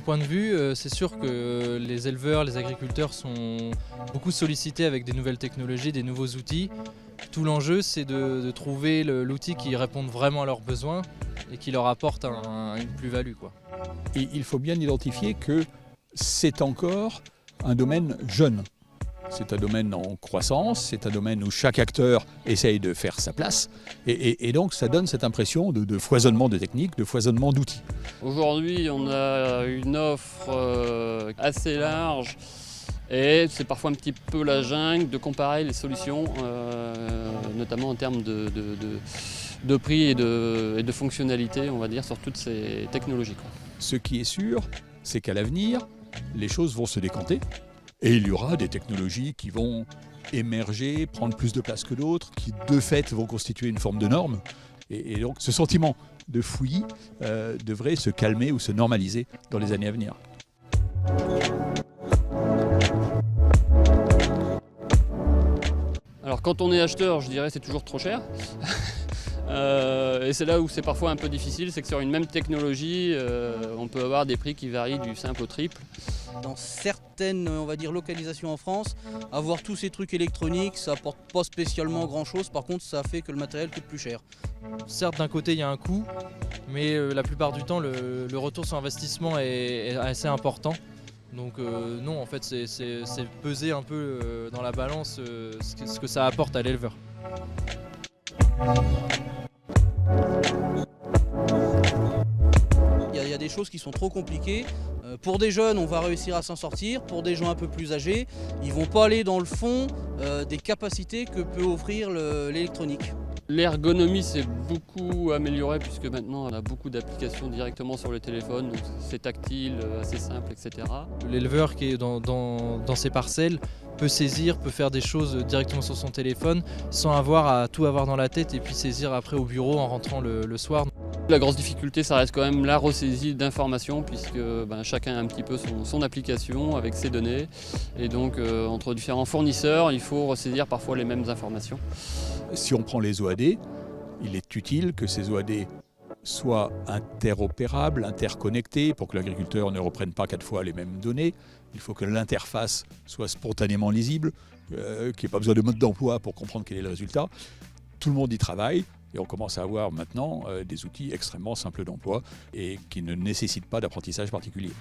point de vue, c'est sûr que les éleveurs, les agriculteurs sont beaucoup sollicités avec des nouvelles technologies, des nouveaux outils. Tout l'enjeu, c'est de trouver l'outil qui réponde vraiment à leurs besoins et qui leur apporte une plus-value, quoi. Et il faut bien identifier que c'est encore un domaine jeune. C'est un domaine en croissance, c'est un domaine où chaque acteur essaye de faire sa place. Et donc ça donne cette impression de foisonnement de techniques, de foisonnement d'outils. Aujourd'hui, on a une offre assez large et c'est parfois un petit peu la jungle de comparer les solutions, notamment en termes de prix et de fonctionnalité, on va dire, sur toutes ces technologies, quoi. Ce qui est sûr, c'est qu'à l'avenir, les choses vont se décanter. Et il y aura des technologies qui vont émerger, prendre plus de place que d'autres, qui de fait vont constituer une forme de norme. Et donc ce sentiment de fouillis devrait se calmer ou se normaliser dans les années à venir. Alors quand on est acheteur, je dirais c'est toujours trop cher. Et c'est là où c'est parfois un peu difficile, c'est que sur une même technologie, on peut avoir des prix qui varient du simple au triple. Dans certaines, on va dire, localisations en France, avoir tous ces trucs électroniques, ça apporte pas spécialement grand chose. Par contre, ça fait que le matériel coûte plus cher. Certes, d'un côté, il y a un coût, mais la plupart du temps, le retour sur investissement est assez important. Donc non, en fait, c'est peser un peu dans la balance ce que ça apporte à l'éleveur. Il y a des choses qui sont trop compliquées. Pour des jeunes, on va réussir à s'en sortir. Pour des gens un peu plus âgés, ils vont pas aller dans le fond des capacités que peut offrir l'électronique. L'ergonomie s'est beaucoup améliorée puisque maintenant on a beaucoup d'applications directement sur le téléphone, donc c'est tactile, assez simple, etc. L'éleveur qui est dans ses parcelles peut saisir, peut faire des choses directement sur son téléphone sans avoir à tout avoir dans la tête et puis saisir après au bureau en rentrant le soir. La grosse difficulté, ça reste quand même la ressaisie d'informations puisque chacun a un petit peu son application avec ses données. Et donc entre différents fournisseurs, il faut ressaisir parfois les mêmes informations. Si on prend les OAD, il est utile que ces OAD soient interopérables, interconnectés, pour que l'agriculteur ne reprenne pas 4 fois les mêmes données. Il faut que l'interface soit spontanément lisible, qu'il n'y ait pas besoin de mode d'emploi pour comprendre quel est le résultat. Tout le monde y travaille. Et on commence à avoir maintenant des outils extrêmement simples d'emploi et qui ne nécessitent pas d'apprentissage particulier.